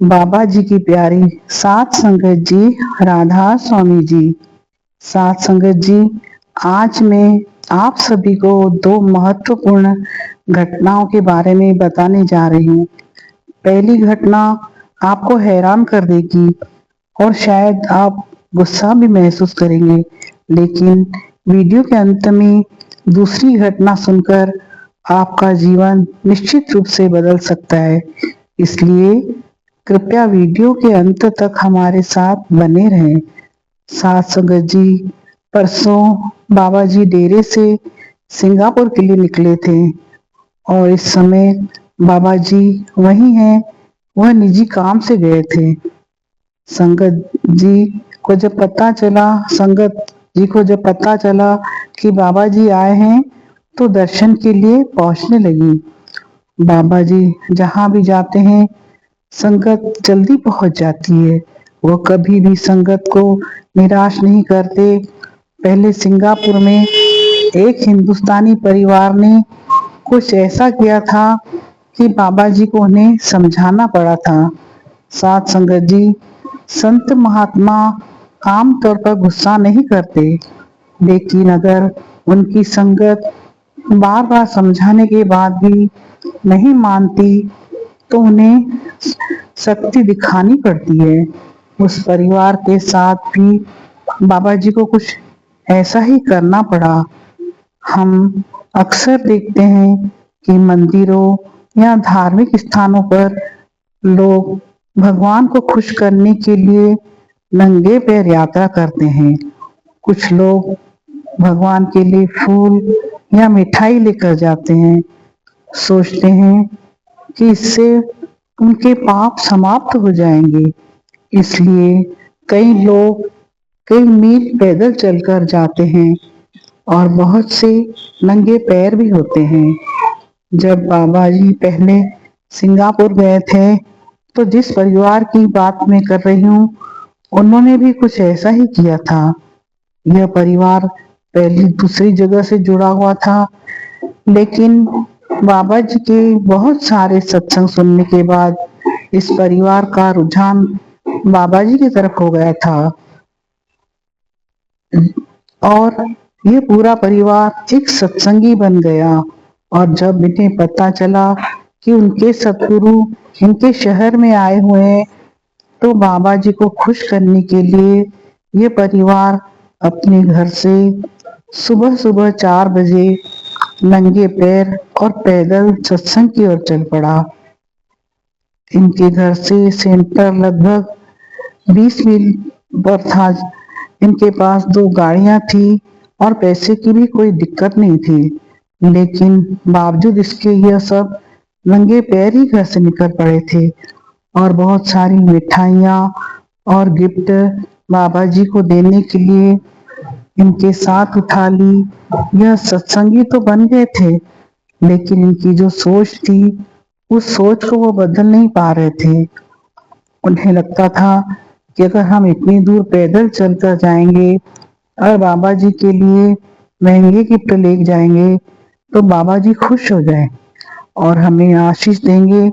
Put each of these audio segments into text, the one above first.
बाबा जी की प्यारी सात संगत जी, राधा स्वामी जी। सात संगत जी, आज मैं आप सभी को दो महत्वपूर्ण घटनाओं के बारे में बताने जा रही हूँ। पहली घटना आपको हैरान कर देगी और शायद आप गुस्सा भी महसूस करेंगे, लेकिन वीडियो के अंत में दूसरी घटना सुनकर आपका जीवन निश्चित रूप से बदल सकता है। इसलिए कृपया वीडियो के अंत तक हमारे साथ बने रहें। सात संगत जी, परसों बाबा जी डेरे से सिंगापुर के लिए निकले थे और इस समय बाबा जी वही हैं। वह निजी काम से गए थे। संगत जी को जब पता चला संगत जी को जब पता चला कि बाबा जी आए हैं तो दर्शन के लिए पहुंचने लगी। बाबा जी जहां भी जाते हैं संगत जल्दी पहुंच जाती है। वो कभी भी संगत को निराश नहीं करते। पहले सिंगापुर में एक हिंदुस्तानी परिवार ने कुछ ऐसा किया था कि बाबा जी को उन्हें समझाना पड़ा था। साथ संगत जी, संत महात्मा आमतौर पर गुस्सा नहीं करते, लेकिन अगर उनकी संगत बार बार समझाने के बाद भी नहीं मानती तो उन्हें शक्ति दिखानी पड़ती है। उस परिवार के साथ भी बाबा जी को कुछ ऐसा ही करना पड़ा। हम अक्सर देखते हैं कि मंदिरों या धार्मिक स्थानों पर लोग भगवान को खुश करने के लिए नंगे पैर यात्रा करते हैं। कुछ लोग भगवान के लिए फूल या मिठाई लेकर जाते हैं, सोचते हैं कि इससे उनके पाप समाप्त हो जाएंगे। इसलिए कई लोग कई मील पैदल चलकर जाते हैं और बहुत से नंगे पैर भी होते हैं। जब बाबा जी पहले सिंगापुर गए थे तो जिस परिवार की बात मैं कर रही हूँ उन्होंने भी कुछ ऐसा ही किया था। यह परिवार पहली दूसरी जगह से जुड़ा हुआ था, लेकिन बाबा जी के बहुत सारे सत्संग सुनने के बाद इस परिवार का रुझान बाबा जी की तरफ हो गया था और ये पूरा परिवार एक सत्संगी बन गया। और जब इन्हें पता चला कि उनके सतगुरु इनके शहर में आए हुए हैं तो बाबा जी को खुश करने के लिए ये परिवार अपने घर से सुबह सुबह 4 बजे नंगे पैर और पैदल सत्संग की ओर चल पड़ा। इनके घर से सेंटर लगभग 20 मील पर था। इनके पास 2 गाड़ियां थी और पैसे की भी कोई दिक्कत नहीं थी, लेकिन बावजूद इसके यह सब नंगे पैर ही घर से निकल पड़े थे और बहुत सारी मिठाइयाँ और गिफ्ट बाबा जी को देने के लिए इनके साथ उठा ली। यह सत्संगी तो बन गए थे, लेकिन इनकी जो सोच थी उस सोच को वो बदल नहीं पा रहे थे। उन्हें लगता था कि अगर हम इतनी दूर पैदल चलकर जाएंगे और बाबा जी के लिए महंगे गिफ्ट ले जाएंगे तो बाबा जी खुश हो जाए और हमें आशीष देंगे।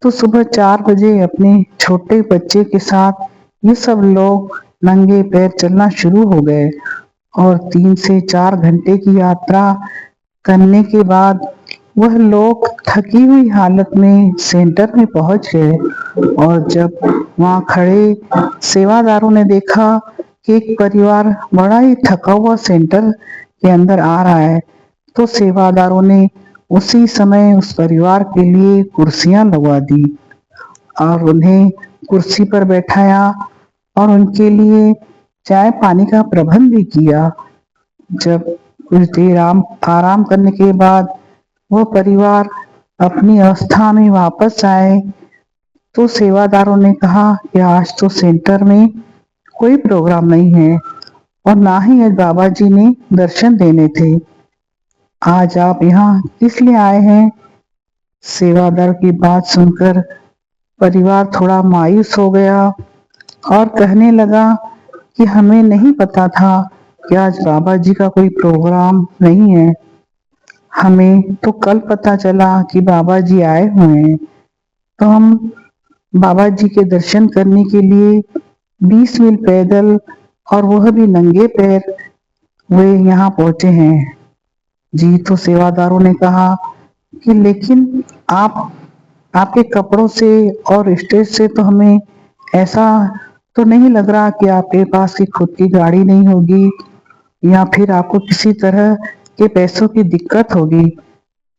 तो सुबह 4 बजे अपने छोटे बच्चे के साथ ये सब लोग नंगे पैर चलना शुरू हो गए और 3 से 4 घंटे की यात्रा करने के बाद वह लोग थकी हुई हालत में सेंटर में पहुंच गए। और जब वहां खड़े सेवादारों ने देखा कि एक परिवार बड़ा ही थका हुआ सेंटर के अंदर आ रहा है तो सेवादारों ने उसी समय उस परिवार के लिए कुर्सियां लगवा दी और उन्हें कुर्सी पर बैठाया और उनके लिए चाय पानी का प्रबंध भी किया। जब कुछ देर आराम करने के बाद वह परिवार अपनी अवस्था में वापस आए तो सेवादारों ने कहा कि आज तो सेंटर में कोई प्रोग्राम नहीं है और ना ही आज बाबा जी ने दर्शन देने थे। आज आप यहाँ किस लिए आए हैं? सेवादार की बात सुनकर परिवार थोड़ा मायूस हो गया और कहने लगा कि हमें नहीं पता था कि आज बाबा जी का कोई प्रोग्राम नहीं है। हमें तो कल पता चला कि बाबा जी आए हुए हैं, तो हम बाबा जी के दर्शन करने के लिए 20 मील पैदल और वह भी नंगे पैर वे यहाँ पहुंचे हैं। जी तो सेवादारों ने कहा कि लेकिन आप आपके कपड़ों से और स्टेज से तो हमें ऐसा तो नहीं लग रहा कि आपके पास की खुद की गाड़ी नहीं होगी या फिर आपको किसी तरह के पैसों की दिक्कत होगी।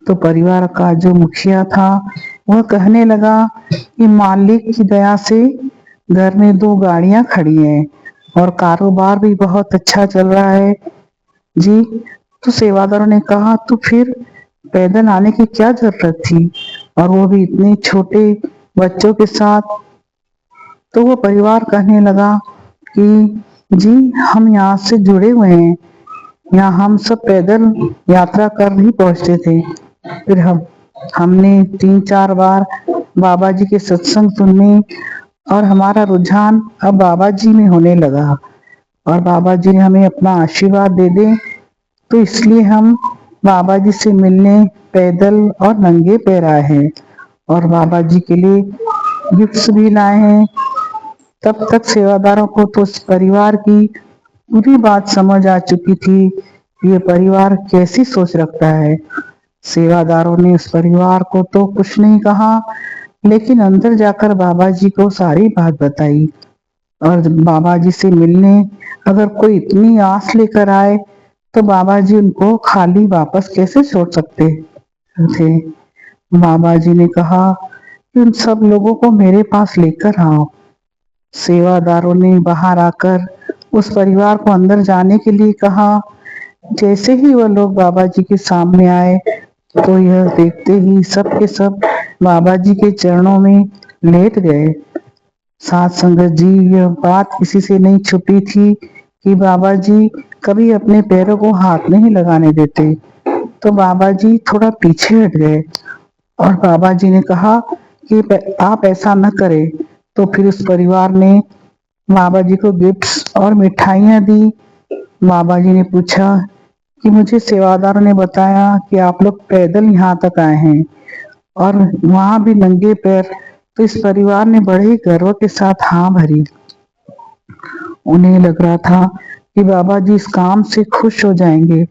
तो परिवार का जो मुखिया था वह कहने लगा कि मालिक की दया से घर में 2 गाड़ियां खड़ी हैं और कारोबार भी बहुत अच्छा चल रहा है। जी तो सेवादारों ने कहा तो फिर पैदल आने की क्या जरूरत थी और वो भी इतने छोटे बच्चों के साथ। तो वो परिवार कहने लगा कि जी हम यहाँ से जुड़े हुए हैं, यहाँ हम सब पैदल यात्रा कर ही पहुंचते थे। फिर हमने 3-4 बार बाबा जी के सत्संग सुनने और हमारा रुझान अब बाबा जी में होने लगा और बाबा जी ने हमें अपना आशीर्वाद दे दे तो इसलिए हम बाबा जी से मिलने पैदल और नंगे पैर आए हैं और बाबा जी के लिए गिफ्ट्स भी लाए हैं। तब तक सेवादारों को तो उस परिवार की पूरी बात समझ आ चुकी थी, ये परिवार कैसी सोच रखता है। सेवादारों ने उस परिवार को तो कुछ नहीं कहा, लेकिन अंदर जाकर बाबा जी को सारी बात बताई और बाबा जी से मिलने अगर कोई इतनी आस लेकर आए तो बाबा जी उनको खाली वापस कैसे छोड़ सकते थे। बाबा जी ने कहा कि उन सब लोगों को मेरे पास लेकर आओ। सेवादारों ने बाहर आकर उस परिवार को अंदर जाने के लिए कहा। जैसे ही वह लोग बाबा जी के सामने आए तो यह देखते ही सब के सब बाबा जी के चरणों में लेट गए। साथ संगत जी यह बात किसी से नहीं छुपी थी कि बाबा जी कभी अपने पैरों को हाथ नहीं लगाने देते। तो बाबा जी थोड़ा पीछे हट गए और बाबा जी ने कहा कि आप ऐसा न करें। तो फिर उस परिवार ने बाबा जी को गिफ्ट्स और मिठाइयाँ दी। बाबा जी ने पूछा कि मुझे सेवादारों ने बताया कि आप लोग पैदल यहाँ तक आए हैं और वहाँ भी नंगे पैर। तो इस परिवार ने बड़े ही गर्व के साथ हाँ भरी। उन्हें लग रहा था कि बाबा जी इस काम से खुश हो जाएंगे,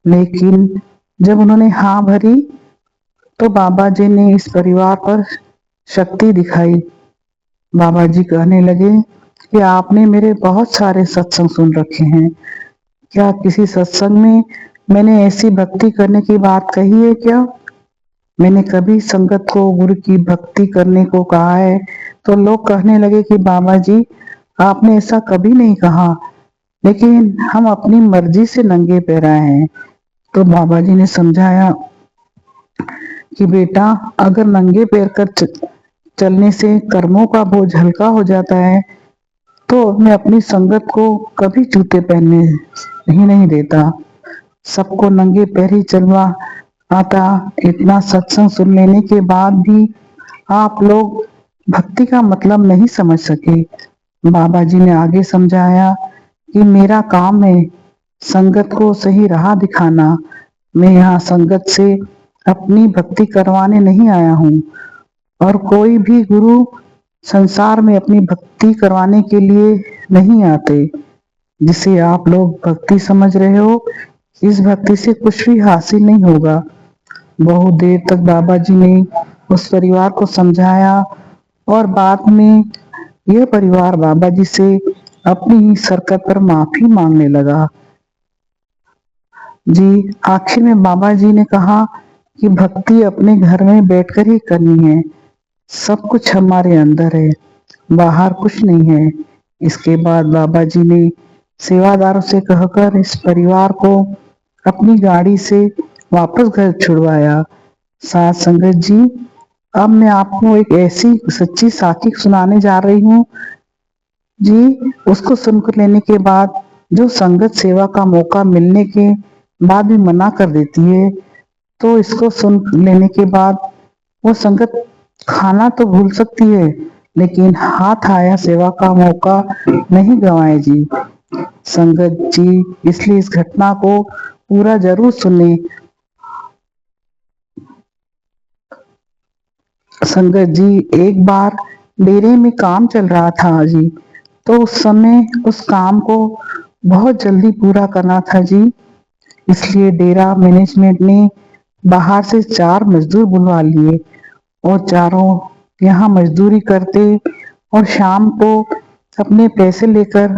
लेकिन जब उन्होंने हाँ भरी तो बाबा जी ने इस परिवार पर शक्ति दिखाई। बाबा जी कहने लगे कि आपने मेरे बहुत सारे सत्संग सुन रखे हैं, क्या किसी सत्संग में मैंने ऐसी भक्ति करने की बात कही है क्या? मैंने कभी संगत को गुरु की भक्ति करने को कहा है? तो लोग कहने लगे कि बाबा जी आपने ऐसा कभी नहीं कहा, लेकिन हम अपनी मर्जी से नंगे पैर आए हैं। तो बाबा जी ने समझाया कि बेटा अगर नंगे पैर कर चलने से कर्मों का बोझ हल्का हो जाता है तो मैं अपनी संगत को कभी जूते पहनने ही नहीं देता। सबको नंगे पैर ही चलवा आता। इतना सत्संग सुन लेने के बाद भी आप लोग भक्ति का मतलब नहीं समझ सके। बाबा जी ने आगे समझाया कि मेरा काम है संगत को सही राह दिखाना। मैं यहाँ संगत से अपनी भक्ति करवाने नहीं आया हूँ और कोई भी गुरु संसार में अपनी भक्ति करवाने के लिए नहीं आते। जिसे आप लोग भक्ति समझ रहे हो, इस भक्ति से कुछ भी हासिल नहीं होगा। बहुत देर तक बाबा जी ने उस परिवार को समझाया और बाद में यह परिवार बाबा जी से अपनी ही सरकत पर माफी मांगने लगा। जी आखिर में बाबा जी ने कहा कि भक्ति अपने घर में बैठकर ही करनी है, सब कुछ हमारे अंदर है, बाहर कुछ नहीं है। इसके बाद बाबा जी ने सेवादारों से कहकर इस परिवार को अपनी गाड़ी से वापस घर छुड़वाया। साथ संगत जी अब मैं आपको एक ऐसी सच्ची साखी सुनाने जा रही हूँ जी। उसको सुनकर लेने के बाद जो संगत सेवा का मौका मिलने के बाद भी मना कर देती है, तो इसको सुन लेने के बाद वो संगत खाना तो भूल सकती है, लेकिन हाथ आया सेवा का मौका नहीं गंवाए जी। संगत जी इसलिए इस घटना को पूरा जरूर सुने। संगत जी एक बार डेरे में काम चल रहा था जी। तो उस समय उस काम को बहुत जल्दी पूरा करना था जी। इसलिए डेरा मैनेजमेंट ने बाहर से 4 मजदूर बुलवा लिए और चारों यहाँ मजदूरी करते और शाम को अपने पैसे लेकर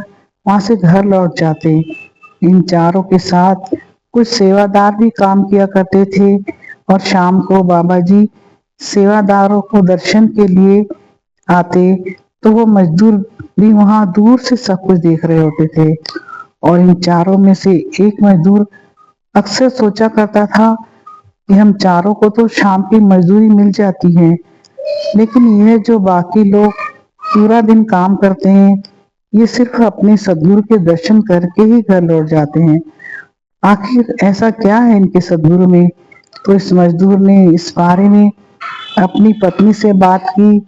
वहां से घर लौट जाते। इन चारों के साथ कुछ सेवादार भी काम किया करते थे और शाम को बाबा जी सेवादारों को दर्शन के लिए आते तो वो मजदूर भी वहां दूर से सब कुछ देख रहे होते थे। और इन चारों में से एक मजदूर अक्सर सोचा करता था कि हम चारों को तो शाम की मजदूरी मिल जाती है, लेकिन यह जो बाकी लोग पूरा दिन काम करते हैं, ये सिर्फ अपने सद्गुरु के दर्शन करके ही घर लौट जाते हैं। आखिर ऐसा क्या है इनके सद्गुरु में? तो इस मजदूर ने इस बारे में अपनी पत्नी से बात की।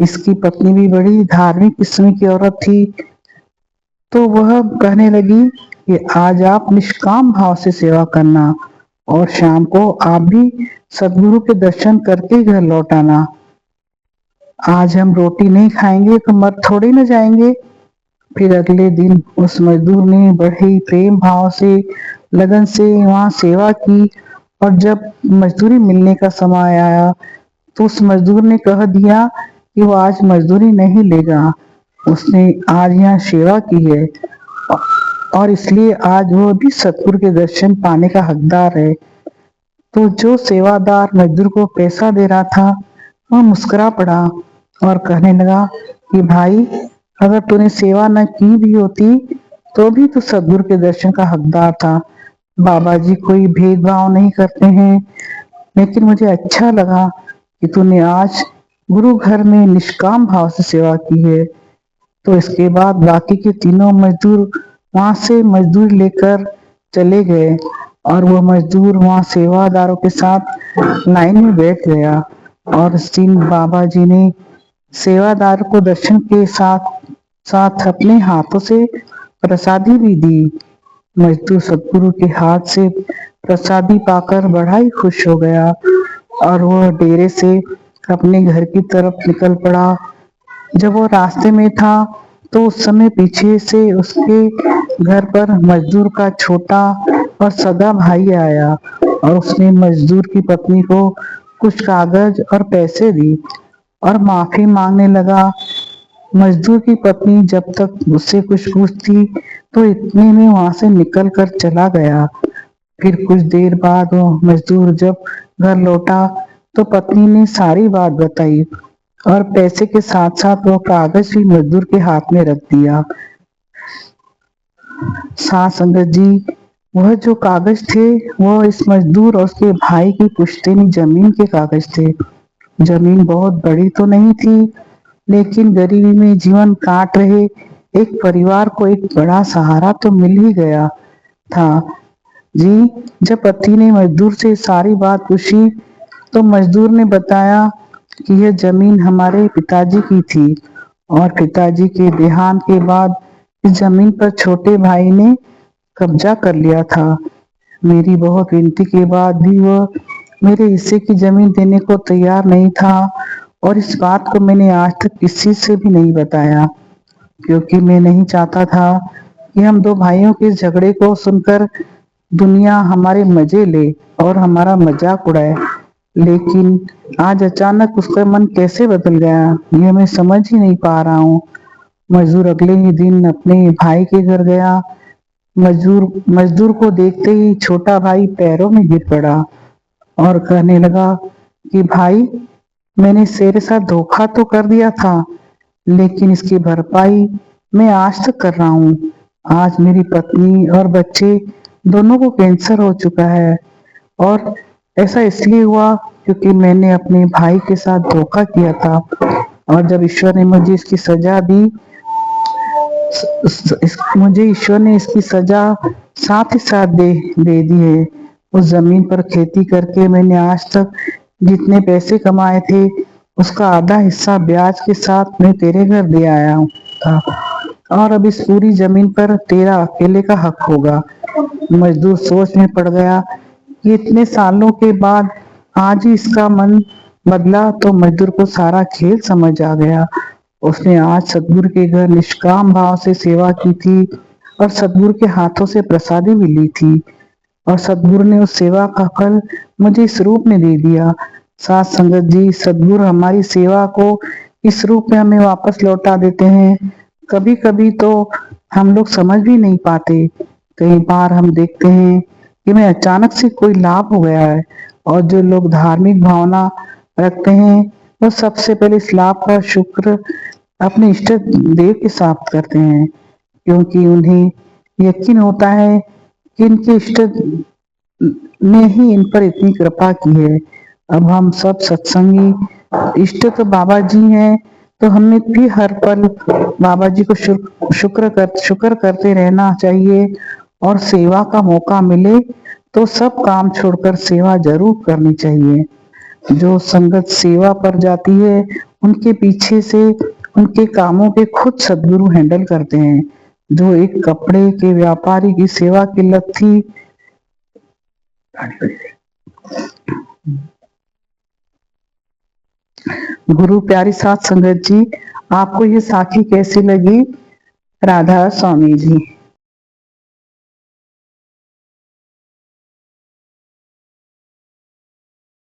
इसकी पत्नी भी बड़ी धार्मिक किस्म की औरत थी। तो वह कहने लगी कि आज आप निष्काम भाव से सेवा करना और शाम को आप भी सदगुरु के दर्शन करके घर लौट आना। आज हम रोटी नहीं खाएंगे तो मर थोड़ी न जाएंगे। फिर अगले दिन उस मजदूर ने बड़े ही प्रेम भाव से लगन से वहां सेवा की और जब मजदूरी मिलने का समय आया तो उस मजदूर ने कह दिया कि वो आज मजदूरी नहीं लेगा। उसने आज यहाँ सेवा की है और इसलिए आज वो भी सतगुरु के दर्शन पाने का हकदार है। तो जो सेवादार मजदूर को पैसा दे रहा था वह मुस्कुरा पड़ा और कहने लगा कि भाई, अगर तूने सेवा न की भी होती तो भी तू सतगुरु के दर्शन का हकदार था। बाबा जी कोई भेदभाव नहीं करते हैं, लेकिन मुझे अच्छा लगा कि तूने आज गुरु घर में निष्काम भाव से सेवा की है। तो इसके बाद बाकी के तीनों मजदूर वहां से मजदूर लेकर चले गए और वह मजदूर वहां सेवादारों के साथ लाइन में बैठ गया। और उस दिन बाबा जी ने सेवादार को दर्शन के साथ साथ अपने हाथों से प्रसादी भी दी। मजदूर सतगुरु के हाथ से प्रसादी पाकर बड़ा ही खुश हो गया और वह डेरे से अपने घर की तरफ निकल पड़ा। जब वो रास्ते में था तो उस समय पीछे से उसके घर पर मजदूर का छोटा और सगा भाई आया और उसने मजदूर की पत्नी को कुछ कागज और पैसे दी और माफी मांगने लगा। मजदूर की पत्नी जब तक उससे कुछ पूछती तो इतने में वहां से निकल कर चला गया। फिर कुछ देर बाद वो मजदूर जब घर लौटा तो पत्नी ने सारी बात बताई और पैसे के साथ साथ वो कागज भी मजदूर के हाथ में रख दिया। साथ संगत जी, वह जो कागज थे वह इस मजदूर और उसके भाई की पुश्तैनी जमीन के कागज थे। जमीन बहुत बड़ी तो नहीं थी, लेकिन गरीबी में जीवन काट रहे एक परिवार को एक बड़ा सहारा तो मिल ही गया था जी। जब पति ने मजदूर से सारी बात पूछी तो मजदूर ने बताया कि यह जमीन हमारे पिताजी की थी और पिताजी के देहांत के बाद इस जमीन पर छोटे भाई ने कब्जा कर लिया था। मेरी बहुत विनती के बाद भी वह मेरे हिस्से की जमीन देने को तैयार नहीं था और इस बात को मैंने आज तक किसी से भी नहीं बताया, क्योंकि मैं नहीं चाहता था कि हम दो भाइयों के झगड़े को सुनकर दुनिया हमारे मजे ले और हमारा मजाक उड़ाए। लेकिन आज अचानक उसका मन कैसे बदल गया यह मैं समझ ही नहीं पा रहा हूँ। मजदूर अगले ही दिन अपने भाई के घर गया। मजदूर को देखते ही छोटा भाई पैरों में गिर पड़ा और कहने लगा कि भाई, मैंने तेरे साथ धोखा तो कर दिया था, लेकिन इसकी भरपाई मैं आज तक कर रहा हूँ। आज मेरी पत्नी और बच्चे दोनों को कैंसर हो चुका है और ऐसा इसलिए हुआ क्योंकि मैंने अपने भाई के साथ धोखा किया था और जब ईश्वर ने मुझे इसकी सजा दी, मुझे ईश्वर ने इसकी सजा साथ ही साथ दे दी है। उस जमीन पर खेती करके मैंने आज तक जितने पैसे कमाए थे उसका आधा हिस्सा ब्याज के साथ मैं तेरे घर दे आया था और अब इस पूरी जमीन पर तेरा अकेले का हक होगा। मजदूर सोच में पड़ गया कि इतने सालों के बाद आज ही इसका मन बदला तो मजदूर को सारा खेल समझ आ गया। उसने आज सतगुरु के घर निष्काम भाव से सेवा की थी और सतगुरु के हाथों से प्रसादी भी ली थी और सतगुरु ने उस सेवा का फल मुझे इस रूप में दे दिया। साथ संगत जी, सतगुरु हमारी सेवा को इस रूप में हमें वापस लौटा देते हैं। कभी कभी तो हम लोग समझ भी नहीं पाते। कई बार हम देखते हैं कि मैं अचानक से कोई लाभ हो गया है और जो लोग धार्मिक भावना रखते हैं वो सबसे पहले इस लाभ का शुक्र अपने इष्ट देव के साथ करते हैं, क्योंकि उन्हें यकीन होता है कि इनके इष्ट ने ही इन पर इतनी कृपा की है। अब हम सब सत्संगी इष्ट तो बाबा जी हैं, तो हमें भी हर पल बाबा जी को शुक्र करते रहना चाहिए और सेवा का मौका मिले तो सब काम छोड़कर सेवा जरूर करनी चाहिए। जो संगत सेवा पर जाती है उनके पीछे से उनके कामों के खुद सदगुरु हैंडल करते हैं। जो एक कपड़े के व्यापारी की सेवा की लत थी, गुरु प्यारी साथ संगत जी, आपको ये साखी कैसी लगी? राधा स्वामी जी।